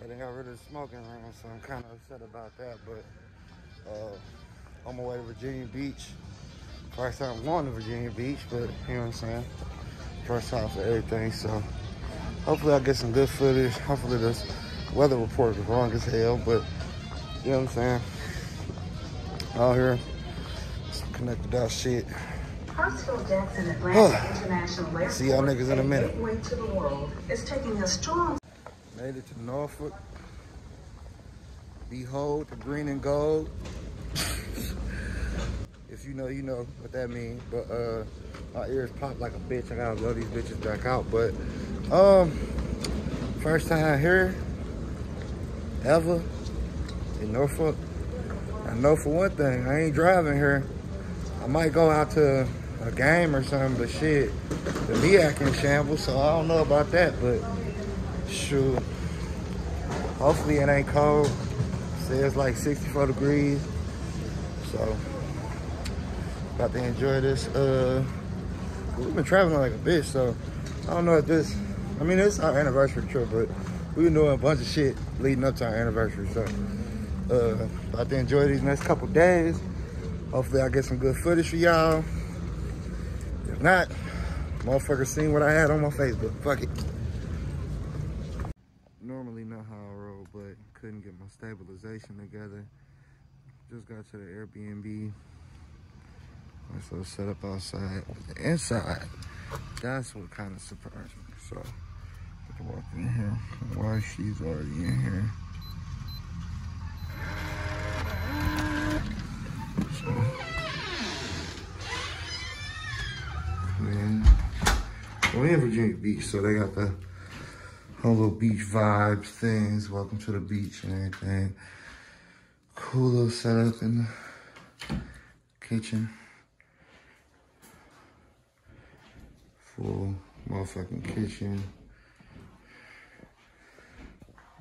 they got rid of the smoking room, so I'm kind of upset about that. But on my way to Virginia Beach. First time going to Virginia Beach, but you know what I'm saying? First time for everything, so hopefully I'll get some good footage. Hopefully this weather report is wrong as hell, but you know what I'm saying? Out here, some connected out shit. Jackson Atlanta International Airport, see y'all niggas in a minute. Gateway to the world is taking a strong. Made it to Norfolk. Behold the green and gold. If you know, you know what that means. But my ears pop like a bitch. I gotta blow these bitches back out. But first time here ever in Norfolk. I know for one thing, I ain't driving here. I might go out to a game or something, but shit, the VIAC in shambles, so I don't know about that, but shoot. Hopefully it ain't cold. Says like 64 degrees. So about to enjoy this. We've been traveling like a bitch, so I don't know if this, I mean, it's our anniversary trip, but we've been doing a bunch of shit leading up to our anniversary, so about to enjoy these next couple days. Hopefully I get some good footage for y'all. If not, motherfuckers seen what I had on my Facebook. Fuck it. Normally not how I roll, but couldn't get my stabilization together. Just got to the Airbnb. So set up outside. But the inside, that's what kind of surprised me. So I can walk in here. Why she's already in here. So, man, we're in Virginia Beach, so they got the whole little beach vibes things. Welcome to the beach and everything. Cool little setup in the kitchen. Full motherfucking kitchen.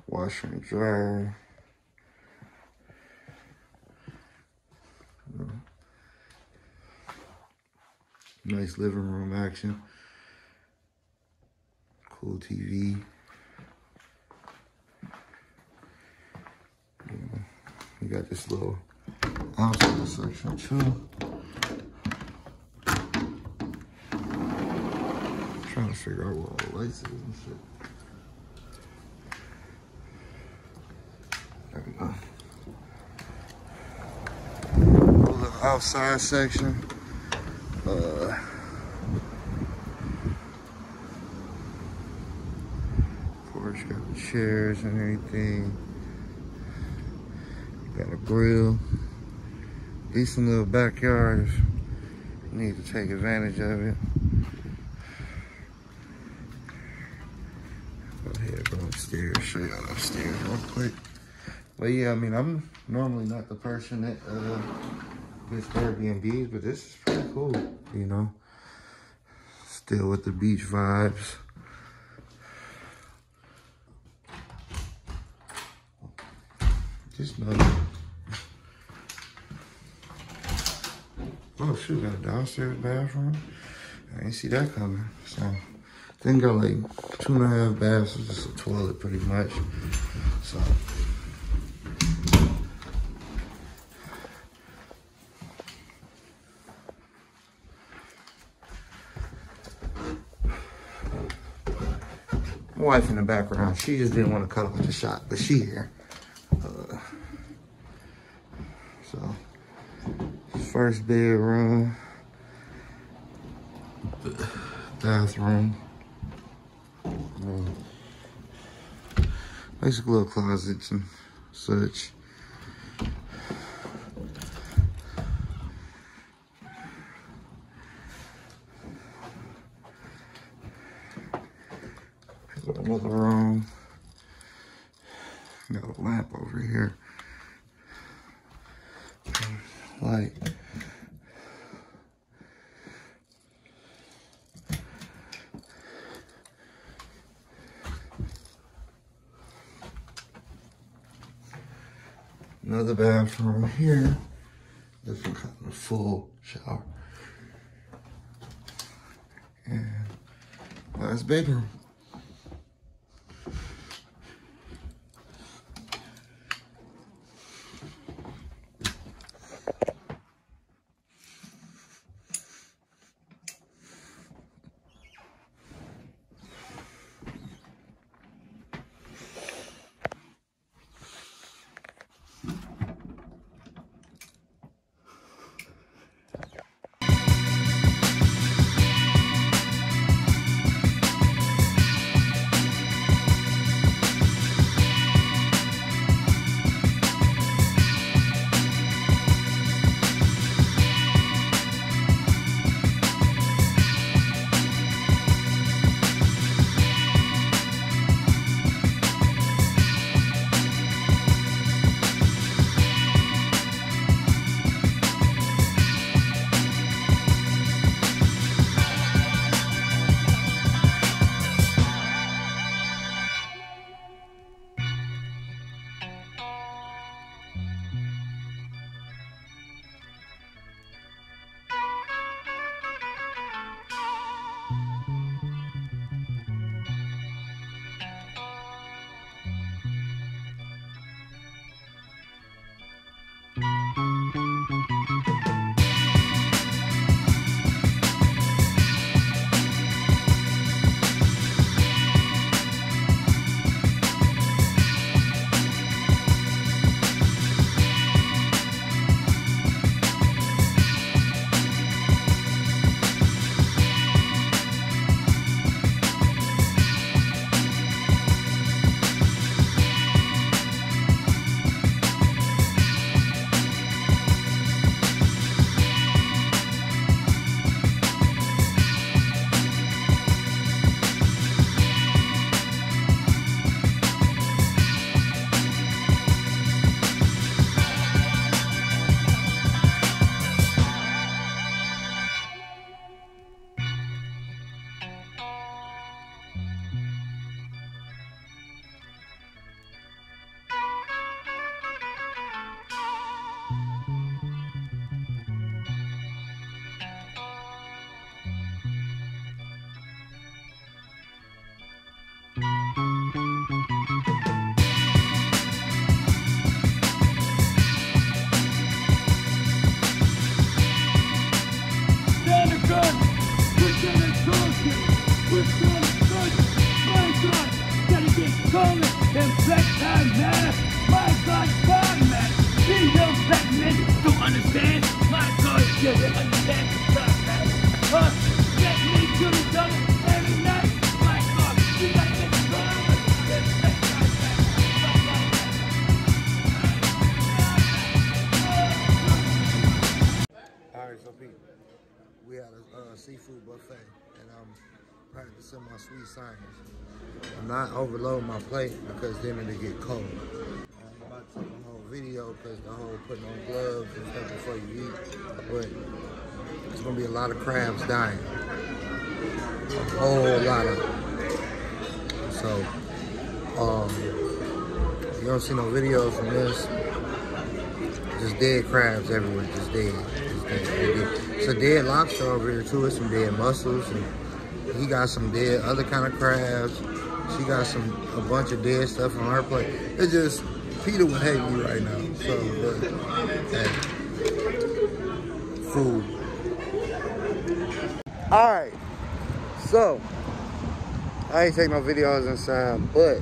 Washer and dryer. Nice living room action. Cool TV. We got this little outside section too. Trying to figure out where all the lights is and shit. There we go. Little outside section. Porch got the chairs and everything. Got a grill. Decent little backyard if you need to take advantage of it. Go ahead, go upstairs, show y'all upstairs real quick. But yeah, I mean, I'm normally not the person that gets Airbnbs, but this is pretty cool, you know. Still with the beach vibes. Just know. Oh shoot, got a downstairs bathroom. I didn't see that coming. So then got like 2.5 baths, it's just a toilet pretty much. So my wife in the background, she just didn't want to cut off the shot, but she here. So first bedroom, bathroom, basic little closets and such. Another room. Got a lamp over here. Light. Another bathroom here. This one got a full shower. And last bedroom. some of my sweet science. I'm not overloading my plate because then it'll get cold. I'm about to take a whole video because the whole putting on gloves and stuff before you eat. But there's gonna be a lot of crabs dying. A whole lot of them. So, you don't see no videos from this. Just dead crabs everywhere, just dead. It's a dead lobster over here too. It's some dead mussels, and he got some dead other kind of crabs. She got a bunch of dead stuff on her plate. It's just, Peter would hate me right now. So, but, hey, food. All right, so I ain't take no videos inside, but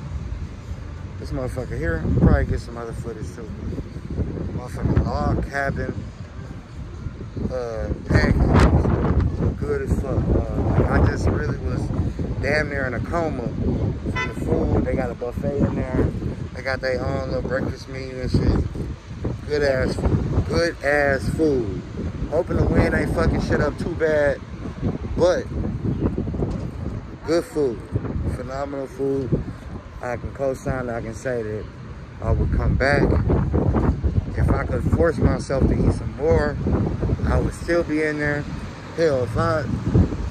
this motherfucker here, I'll probably get some other footage too. Motherfucking log cabin, pancakes, good as fuck. I just really was damn near in a coma from the food. They got a buffet in there. They got their own little breakfast menu and shit. Good ass food. Hoping the wind ain't fucking shit up too bad, but good food, phenomenal food. I can co-sign, I can say that I would come back. If I could force myself to eat some more, I would still be in there. Hell, if I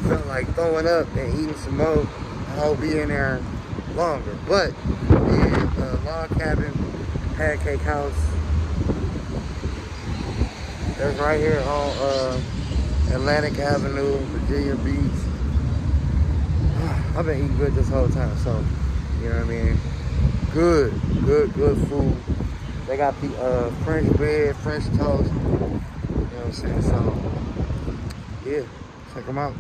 felt like throwing up and eating some more, I would be in there longer. But, yeah, log cabin, pancake house. That's right here on Atlantic Avenue, Virginia Beach. I've been eating good this whole time, so, you know what I mean? Good food. They got the French bread, French toast. You know what I'm saying? So, yeah, check them out.